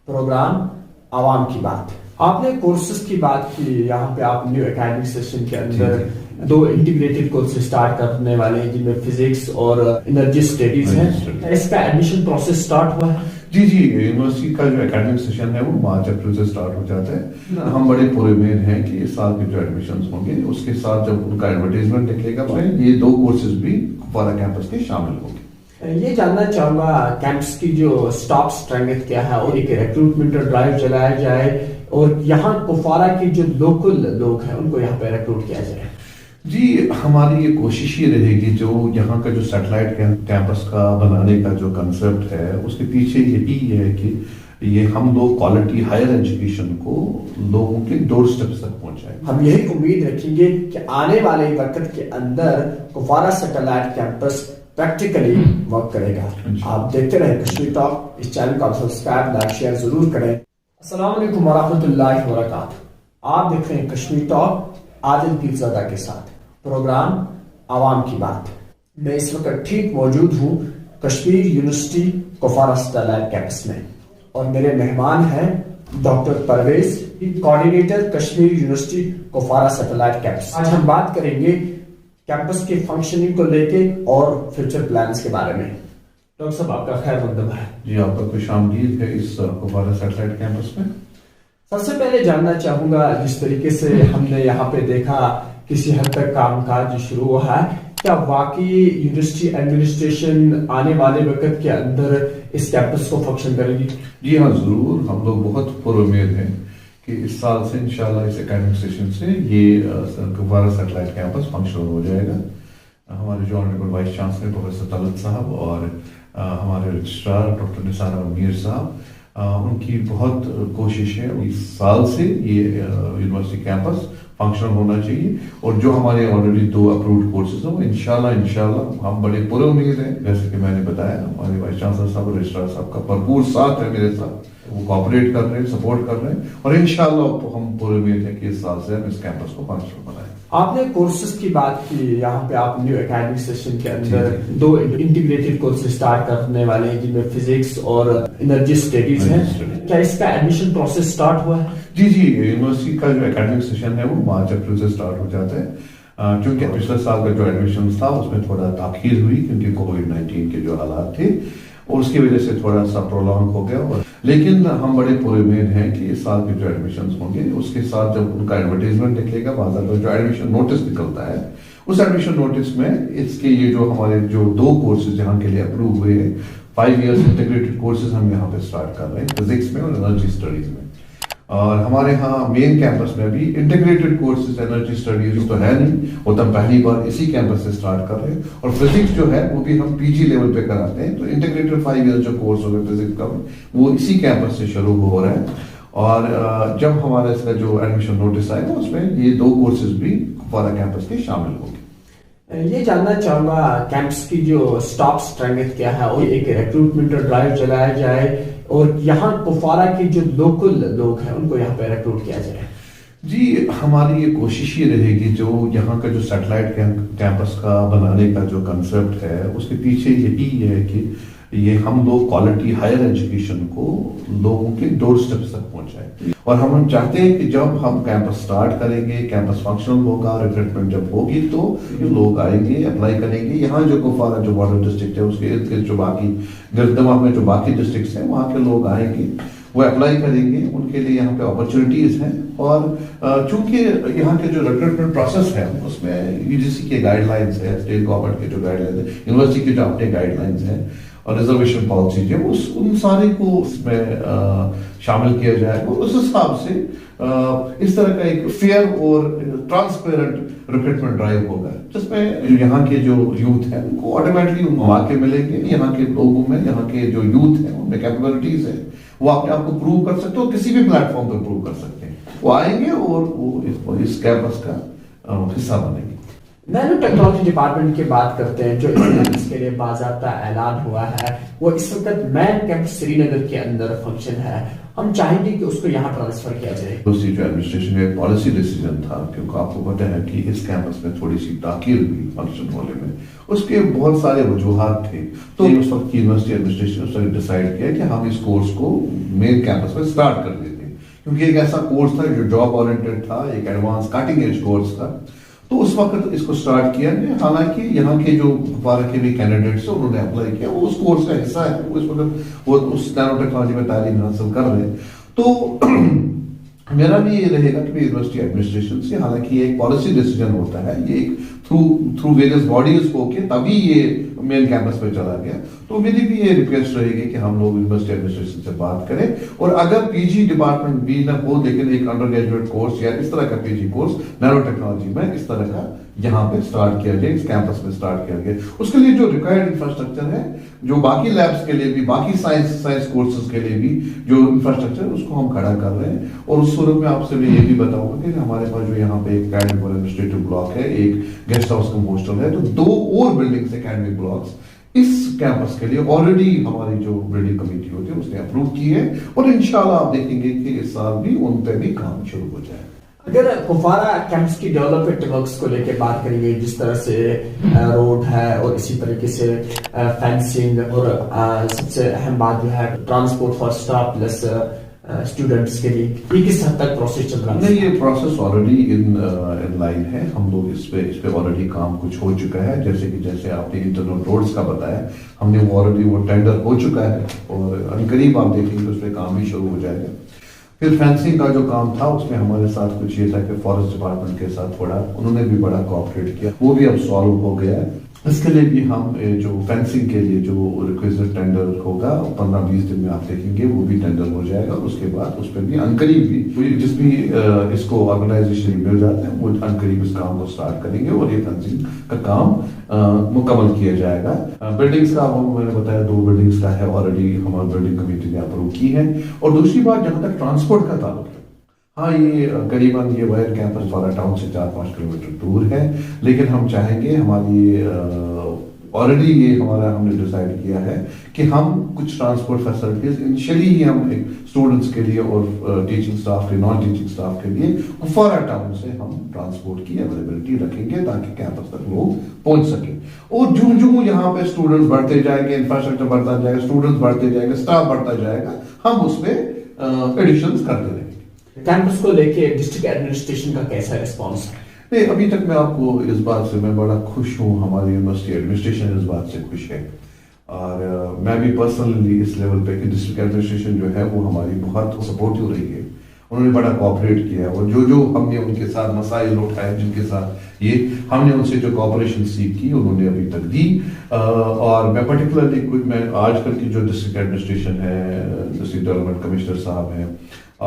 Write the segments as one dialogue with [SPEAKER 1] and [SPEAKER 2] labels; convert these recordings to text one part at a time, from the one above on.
[SPEAKER 1] Programme عوام کی بات. آپ نے کورسز کی بات کی. یہاں پہ آپ نیو اکیڈمک سیشن کے اندر دو انٹیگریٹڈ کورس اسٹارٹ کرنے والے ہیں جن میں فزکس اور انرجی اسٹڈیز ہیں. اس کا ایڈمیشن پروسیس اسٹارٹ ہوا ہے؟
[SPEAKER 2] جی یونیورسٹی کا جو اکیڈمک سیشن ہے وہ مارچ اپریل سے اسٹارٹ ہو جاتا ہے. ہم بڑے پورے امید ہیں کہ اس سال کے جو ایڈمیشنز ہوں گے اس کے ساتھ جب ان کا ایڈورٹیزمنٹ نکلے گا یہ دو کورسز بھی کپوارہ کیمپس کے شامل ہوں گے.
[SPEAKER 1] یہ جاننا چاہوں گا کیمپس کی جو اسٹاف اسٹرینتھ کیا ہے اور ایک ریکروٹمنٹ ڈرائیو چلایا جائے اور یہاں کپوارہ کی جو لوکل لوگ ہیں ان کو یہاں پہ ریکروٹ کیا جائے.
[SPEAKER 2] جی ہماری یہ کوشش یہ رہے گی جو یہاں کا جو سیٹلائٹ کیمپس کا بنانے کا جو کنسپٹ ہے اس کے پیچھے یہی ہے کہ یہ ہم لوگ کوالٹی ہائر ایجوکیشن کو لوگوں کے ڈور اسٹیپس تک پہنچائیں.
[SPEAKER 1] ہم یہی امید رکھیں گے کہ آنے والے وقت کے اندر Kupwara satellite campus practically work کرے گا. آپ دیکھتے رہیں کشمیر ٹاک. اس چینل کو سبسکرائب لائک شیئر ضرور کریں. السلام علیکم ورحمۃ اللہ وبرکاتہ. آپ دیکھ رہے ہیں کشمیر ٹاک عادل پیرزادہ کے ساتھ. پروگرام عوام کی بات. میں اس وقت ٹھیک موجود ہوں Kashmir university Kupwara satellite campus میں اور میرے مہمان ہیں doctor Parvez, coordinator Kashmir university Kupwara satellite campus. آج ہم بات کریں گے کیمپس کی فنکشننگ کو لے کے اور فیوچر پلانز کے بارے میں. ڈاکٹر صاحب آپ کا خیر مقدم ہے.
[SPEAKER 2] جی آپ کا خوش آمدید ہے اس کپوارہ سیٹلائٹ کیمپس میں.
[SPEAKER 1] سب سے پہلے جاننا چاہوں گا جس طریقے سے ہم نے یہاں پہ دیکھا کسی حد تک کام کاج شروع ہوا ہے, کیا واقعی یونیورسٹی ایڈمنسٹریشن آنے والے وقت کے اندر اس کیمپس کو فنکشن کرے گی؟
[SPEAKER 2] جی ہاں ضرور. ہم لوگ بہت پر امید ہیں کہ اس سال سے انشاءاللہ اس اکیڈمک سیشن سے یہ کپوارہ سیٹلائٹ کیمپس فنکشنل ہو جائے گا. ہمارے جو honourable vice chancellor professor Talat صاحب اور ہمارے رجسٹرار ڈاکٹر نثار احمد میر صاحب ان کی بہت کوشش ہے اس سال سے یہ یونیورسٹی کیمپس فنکشنل ہونا چاہیے. اور جو ہمارے آلریڈی 2 اپروڈ کورسز ہیں وہ انشاءاللہ ہم بڑے پورے امید ہیں. جیسے کہ میں نے بتایا ہمارے وائس چانسلر صاحب اور رجسٹرار صاحب کا بھرپور ساتھ ہے میرے ساتھ. وہ کوآپریٹ کر رہے ہیں, سپورٹ کر رہے ہیں اور انشاءاللہ ہم پورے امید ہیں کہ اس سال سے ہم اس کیمپس کو فنکشنل بنائیں.
[SPEAKER 1] آپ نے کورسز کی بات کی. یہاں پہ آپ نیو اکیڈمک سیشن کے اندر 2 انٹیگریٹڈ کورس اسٹارٹ کرنے والے ہیں جن میں فزکس اور انرجی اسٹڈیز ہیں. کیا اس کا ایڈمیشن پروسیس اسٹارٹ ہوا ہے؟
[SPEAKER 2] جی یونیورسٹی کا جو اکیڈمک سیشن ہے وہ مارچ اپریل سے اسٹارٹ ہو جاتا ہے. چونکہ پچھلے سال کا جو ایڈمیشن تھا اس میں تھوڑا تاخیر ہوئی کیونکہ کووڈ-19 کے جو حالات تھے اور اس کی وجہ سے تھوڑا سا پرولونگ ہو گیا. لیکن ہم بڑے پورے امید ہیں کہ اس سال کے جو ایڈمیشنز ہوں گے اس کے ساتھ جب ان کا ایڈورٹیزمنٹ نکلے گا باضابطہ جو ایڈمیشن نوٹس نکلتا ہے اس ایڈمیشن نوٹس میں اس کے یہ جو ہمارے جو 2 کورسز یہاں کے لیے اپروو ہوئے ہیں 5 ایئرس انٹیگریٹڈ کورسز ہم یہاں پہ اسٹارٹ کر رہے ہیں فزکس میں اور انرجی اسٹڈیز میں. اور ہمارے ہاں مین کیمپس میں بھی انٹیگریٹڈ کورسز انرجی اسٹڈیز تو ہے نہیں, وہ تو ہم پہلی بار اسی کیمپس سے اسٹارٹ کر رہے ہیں. اور فزکس جو ہے وہ بھی ہم پی جی لیول پہ کراتے ہیں. تو انٹیگریٹڈ 5 ایئرس جو کورس ہوگا فزکس کا وہ اسی کیمپس سے شروع ہو رہا ہے. اور جب ہمارا اس کا جو ایڈمیشن نوٹس آئے گا اس میں یہ 2 کورسز بھی کپوارہ کیمپس کے شامل ہوں گے.
[SPEAKER 1] یہ جاننا چاہوں گا کیمپس کی جو اسٹاف اسٹرینتھ کیا ہے اور ایک ریکروٹمنٹ ڈرائیو چلایا جائے اور یہاں کپوارہ کی جو لوکل لوگ ہیں ان کو یہاں پہ ریکروٹ کیا جائے.
[SPEAKER 2] جی ہماری یہ کوشش یہ رہے گی جو یہاں کا جو سیٹلائٹ کیمپس کا بنانے کا جو کنسپٹ ہے اس کے پیچھے یہی ہے کہ یہ ہم لوگ کوالٹی ہائر ایجوکیشن کو لوگوں کے ڈور اسٹیپس تک پہنچائیں. اور ہم چاہتے ہیں کہ جب ہم کیمپس سٹارٹ کریں گے کیمپس فنکشنل ہوگا ریکروٹمنٹ جب ہوگی تو لوگ آئیں گے اپلائی کریں گے. یہاں جو کپوارہ جو بارڈر ڈسٹرکٹ ہے اس کے ارد گرد جو باقی گردمہ میں جو باقی ڈسٹرکٹس ہیں وہاں کے لوگ آئیں گے وہ اپلائی کریں گے. ان کے لیے یہاں پہ اپرچونیٹیز ہیں. اور چونکہ یہاں کے جو ریکروٹمنٹ پروسیس ہے اس میں یو جی سی کے گائیڈ لائنس ہے, اسٹیٹ گورنمنٹ کے جو گائیڈ لائنس ہیں, یونیورسٹی کے جو اپنے گائیڈ لائنس ہیں اور ریزرویشن پالیسی جو ان سارے کو اس میں شامل کیا جائے گا. اس حساب سے اس طرح کا ایک فیئر اور ٹرانسپیرنٹ ریکروٹمنٹ ڈرائیو ہوگا جس میں یہاں کے جو یوتھ ہیں ان کو آٹومیٹکلی مواقع ملیں گے. یہاں کے لوگوں میں یہاں کے جو یوتھ ہیں ان میں کیپیبلٹیز ہیں وہ اپنے آپ کو پروو کر سکتے ہیں اور کسی بھی پلیٹ فارم پر پروو کر سکتے ہیں. وہ آئیں گے اور وہ اس کیمپس کا حصہ بنیں گے.
[SPEAKER 1] نینو ٹیکنالوجی ڈپارٹمنٹ کی بات کرتے ہیں جو اس کے لیے باضابطہ اعلان ہوا ہے، وہ اس وقت مین کیمپس سری نگر کے اندر فنکشن ہے، ہم چاہیں گے کہ اس کو یہاں ٹرانسفر کیا جائے۔
[SPEAKER 2] دوسری جو ایڈمنسٹریشن کا ایک پالیسی ڈیسیجن تھا، کیونکہ آپ کو پتہ ہے کہ اس کیمپس میں تھوڑی سی تاخیر ہوئی فنکشن ہونے میں، اس کے بہت سارے وجوہات تھے، تو اس وقت کی یونیورسٹی ایڈمنسٹریشن اس وقت ڈیسائیڈ کیا کہ ہم اس کورس کو مین کیمپس میں اسٹارٹ کر دیتے ہیں، کیونکہ ایک ایسا کورس تھا جو جاب اورینٹڈ تھا، ایک ایڈوانس کٹنگ ایج کورس تھا، تو اس وقت اس کو سٹارٹ کیا ہے۔ حالانکہ یہاں کے جو کپوارہ کے بھی کینڈیڈیٹس ہیں انہوں نے اپلائی کیا، وہ اس کورس کا حصہ ہے، وہ اس وقت وہ اس نینو ٹیکنالوجی میں تعلیم حاصل کر رہے ہیں۔ تو میرا بھی یہ رہے گا کہ یونیورسٹی ایڈمنسٹریشن سے، حالانکہ یہ ایک پالیسی ڈیسیجن ہوتا ہے، یہ ایک تھرو ویریس باڈیز ہو کے تبھی یہ مین کیمپس پہ چلا گیا، تو میری بھی یہ ریکویسٹ رہے گی کہ ہم لوگ یونیورسٹی ایڈمنسٹریشن سے بات کریں، اور اگر پی جی ڈپارٹمنٹ بھی نہ ہو لیکن ایک انڈر گریجویٹ کورس یا اس طرح کا پی جی کورس نینو ٹیکنالوجی میں اس طرح کا یہاں پہ سٹارٹ کیا جائے، اس کیمپس میں سٹارٹ کیا گیا، اس کے لیے جو ریکوائرڈ انفراسٹرکچر ہے، جو باقی لیبس کے لیے بھی، باقی سائنس کورسز کے لیے بھی جو انفراسٹرکچر ہے اس کو ہم کھڑا کر رہے ہیں۔ اور اس صورت میں آپ سے میں یہ بھی بتاؤں گا کہ ہمارے پاس جو یہاں پہ ایک اکیڈمک اور ایڈمنسٹریٹو بلاک ہے، ایک گیسٹ ہاؤس کم ہاسٹل ہے، تو 2 اور بلڈنگز اکیڈمک بلاکس اس کیمپس کے لیے آلریڈی ہماری جو بلڈنگ کمیٹی ہوتی ہے اس نے اپروو کی ہے، اور انشاءاللہ آپ دیکھیں گے کہ اس سال بھی ان پہ بھی کام شروع ہو جائے۔
[SPEAKER 1] اگر کپوارہ کیمپس کی ڈیولپمنٹ ورکس کو لے کے بات کریں گے، جس طرح سے روڈ ہے اور اسی طریقے سے فینسنگ، اور سب سے اہم بات جو ہے transport for staff plus students کے لیے، یہ کس حد تک پروسیس چل رہا ہے؟
[SPEAKER 2] نہیں، یہ پروسیس آلریڈی ان لائن ہے، ہم لوگ اس پہ آلریڈی کام کچھ ہو چکا ہے، جیسے آپ نے انٹرنل روڈز کا بتایا، ہم نے آلریڈی وہ ٹینڈر ہو چکا ہے، اور عنقریب آپ دیکھیں گے اس پہ کام بھی شروع ہو جائے گا۔ پھر فینسنگ کا جو کام تھا اس میں ہمارے ساتھ کچھ یہ تھا کہ فارسٹ ڈپارٹمنٹ کے ساتھ تھوڑا انہوں نے بھی بڑا کوآپریٹ کیا، وہ بھی اب سالو ہو گیا ہے۔ اس کے لیے بھی ہم جو فینسنگ کے لیے جو ریکویزٹ ٹینڈر ہوگا 15-20 دن میں آپ دیکھیں گے وہ بھی ٹینڈر ہو جائے گا، اس کے بعد اس پہ بھی عنقریب بھی جس بھی اس کو آرگنائزیشن مل جاتا ہے وہ عنقریب اس کام کو سٹارٹ کریں گے، اور یہ فینسنگ کا کام مکمل کیا جائے گا۔ بلڈنگز کا میں نے بتایا 2 بلڈنگز کا ہے، آلریڈی ہماری بلڈنگ کمیٹی نے اپروو کی ہے۔ اور دوسری بات جہاں تک ٹرانسپورٹ کا تعلق ہے، ہاں یہ قریباً یہ وائر کیمپس فارا ٹاؤن سے 4-5 کلومیٹر دور ہے، لیکن ہم چاہیں گے ہماری آلریڈی یہ ہمارا ہم نے ڈیسائیڈ کیا ہے کہ ہم کچھ ٹرانسپورٹ فیسلٹیز انیشلی ہی ہم اسٹوڈنٹس کے لیے اور ٹیچنگ اسٹاف کے نان ٹیچنگ اسٹاف کے لیے کپوارہ ٹاؤن سے ہم ٹرانسپورٹ کی اویلیبلٹی رکھیں گے تاکہ کیمپس تک لوگ پہنچ سکیں، اور جو یہاں پہ اسٹوڈنٹس بڑھتے جائیں گے، انفراسٹرکچر بڑھتا جائے گا، اسٹوڈنٹس بڑھتے جائیں گے، اسٹاف بڑھتا جائے گا، ہم اس میں ایڈیشنز کرتے رہیں گے۔
[SPEAKER 1] کیمپس کو لے کے ڈسٹرکٹ ایڈمنسٹریشن کا کیسا رسپانس ہے؟
[SPEAKER 2] نہیں، ابھی تک میں آپ کو اس بات سے میں بڑا خوش ہوں، ہماری یونیورسٹی ایڈمنسٹریشن اس بات سے خوش ہے، اور میں بھی پرسنلی اس لیول پہ کہ ڈسٹرکٹ ایڈمنسٹریشن جو ہے وہ ہماری بہت سپورٹیو رہی ہے، انہوں نے بڑا کوآپریٹ کیا ہے، اور جو ہم نے ان کے ساتھ مسائل اٹھائے، جن کے ساتھ یہ ہم نے ان سے جو کوآپریشن سیکھ کی انہوں نے ابھی تک دی۔ اور میں پرٹیکولرلی میں آج کل کی جو ڈسٹرکٹ ایڈمنسٹریشن ہے، ڈسٹرکٹ ڈیولپمنٹ کمشنر صاحب ہیں،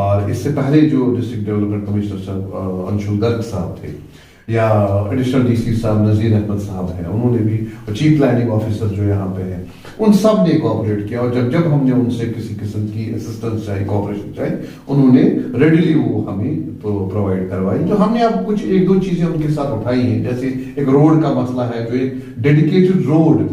[SPEAKER 2] اور اس سے پہلے جو ڈسٹرکٹ ڈیولپمنٹ کمشنر صاحب انشول گرگ صاحب تھے، یا ایڈیشنل ڈی سی صاحب نذیر احمد صاحب ہیں، انہوں نے بھی، چیف پلاننگ آفیسر جو یہاں پہ ہیں، ان سب نے کوآپریٹ کیا، اور جب ہم نے ان سے کسی قسم کی اسسٹنس چاہی، کوآپریشن چاہی، انہوں نے ریڈیلی وہ ہمیں پرووائڈ کروائی۔ جو ہم نے اب کچھ 1-2 چیزیں ان کے ساتھ اٹھائی ہیں، جیسے ایک روڈ کا مسئلہ ہے، جو ایک ڈیڈیکیٹڈ روڈ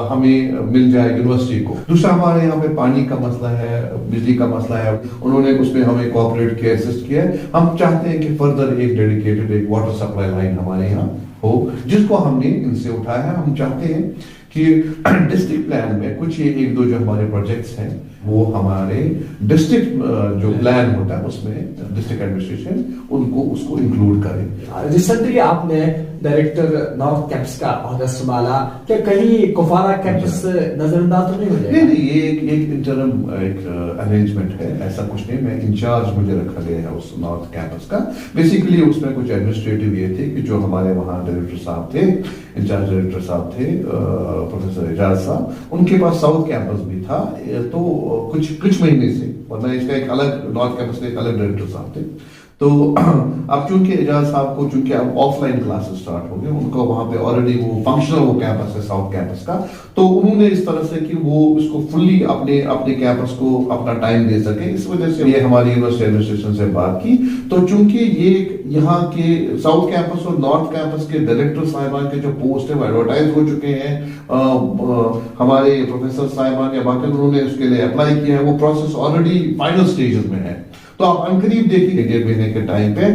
[SPEAKER 2] ہمیں مل جائے یونیورسٹی کو۔ دوسرا ہمارے یہاں پہ پانی کا مسئلہ ہے، بجلی کا مسئلہ ہے، انہوں نے اس میں ہمیں کوآپریٹ کیا، اسسٹ کیا ہے۔ ہم چاہتے ہیں کہ فردر ایک ڈیڈیکیٹڈ ایک واٹر سپلائی لائن ہمارے یہاں ہو، جس کو ہم نے ان سے اٹھایا ہے۔ ہم چاہتے ہیں کہ ڈسٹرکٹ پلان میں کچھ 1-2 جو ہمارے پروجیکٹس ہیں وہ ہمارے ڈسٹرکٹ جو پلان ہوتا ہے اس میں ڈسٹرکٹ ایڈمنسٹریشن اس کو انکلوڈ کرے۔
[SPEAKER 1] ریسنٹلی آپ نے ڈائریکٹر نارتھ کیمپس کا عہدہ سنبھالا، کیا کہیں کپوارہ کیمپس نظر انداز تو نہیں ہو جائے؟
[SPEAKER 2] نہیں، یہ ایک انٹرم ایک ارینجمنٹ ہے، ایسا کچھ نہیں، میں انچارج مجھے رکھا گیا ہے اس نارتھ کیمپس کا۔ بیسیکلی اس میں کچھ ایڈمنسٹریٹو یہ تھے کہ جو ہمارے وہاں ڈائریکٹر صاحب تھے، انچارج ڈائریکٹر صاحب تھے پروفیسر اعجاز صاحب، ان کے پاس ساؤتھ کیمپس بھی تھا، تو کچھ مہینے سے، ورنہ اس کا ایک الگ نارتھ کیمپس کے ایک الگ ڈائریکٹر صاحب تھے، تو اب چونکہ اعجاز صاحب کو چونکہ اب آف لائن کلاسز سٹارٹ ہو گئے، ان کو وہاں پہ آلریڈی وہ فنکشنل وہ کیمپس ہے ساؤتھ کیمپس کا، تو انہوں نے اس طرح سے کہ وہ اس کو فلی اپنے کیمپس کو اپنا ٹائم دے سکے، اس وجہ سے یہ ہماری یونیورسٹی ایڈمنسٹریشن سے بات کی. تو چونکہ یہ یہاں کے ساؤتھ کیمپس اور نارتھ کیمپس کے ڈائریکٹر صاحبان کے جو پوسٹ ہیں وہ ایڈورٹائز ہو چکے ہیں، ہمارے پروفیسر صاحبان یا باقی انہوں نے اس کے لیے اپلائی کیا ہے، وہ پروسیس آلریڈی فائنل سٹیجز میں ہے. تو آپ عنقریب دیکھیں گے 1.5 مہینے کے ٹائم پہ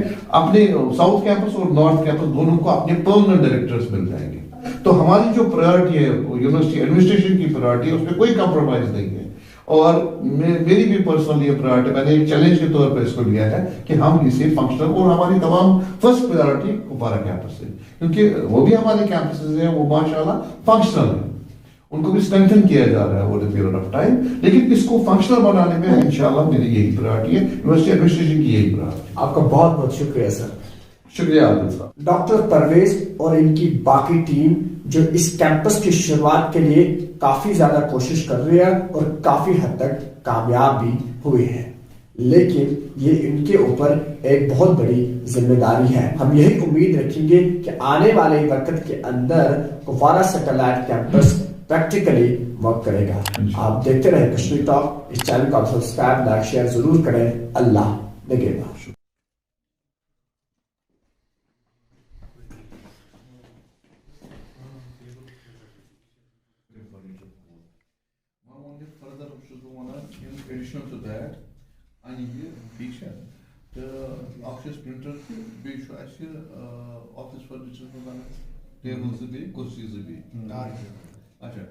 [SPEAKER 2] اپنے ساؤتھ کیمپس اور نارتھ کیمپس دونوں کو اپنے پرماننٹ ڈائریکٹرز مل جائیں گے. تو ہماری جو پرائورٹی ہے یونیورسٹی ایڈمنسٹریشن کی پرائورٹی ہے، اس میں کوئی کمپرومائز نہیں ہے. اور میری بھی پرسنل یہ پرائورٹی، میں نے ایک چیلنج کے طور پہ اس کو لیا ہے کہ ہم اسے فنکشنل، اور ہماری تمام فرسٹ پرائورٹی کپوارہ کیمپس ہے، کیونکہ وہ بھی ہمارے کیمپسز ہیں، وہ ماشاءاللہ فنکشنل ہیں، ان کو بھی اسٹرینتھن کیا جا رہا ہے over the period of time, لیکن اس کو فنکشنل بنانے میں انشاءاللہ میری یہی پرائورٹی ہے، یونیورسٹی ایڈمنسٹریشن کی یہی پرائورٹی.
[SPEAKER 1] آپ کا بہت بہت شکریہ سر.
[SPEAKER 2] شکریہ عادل صاحب.
[SPEAKER 1] ڈاکٹر پرویز اور ان کی باقی ٹیم جو اس کیمپس کی شروعات کے لیے کافی زیادہ کوشش کر رہی ہے اور کافی حد تک کامیاب بھی ہوئے ہیں، لیکن یہ ان کے اوپر ایک بہت بڑی ذمہ داری ہے. ہم یہی امید رکھیں گے کہ آنے والے وقت کے اندر Kupwara satellite campus practically work کرے گا. آپ دیکھتے رہیں کشمیر ٹاک. اس چینل کو آپ سبسکرائب، لائک، شیئر ضرور کریں. اللہ نگہبان.
[SPEAKER 2] In addition to that, I need feature the office printer be show as office furniture tables be, kursies be. Acha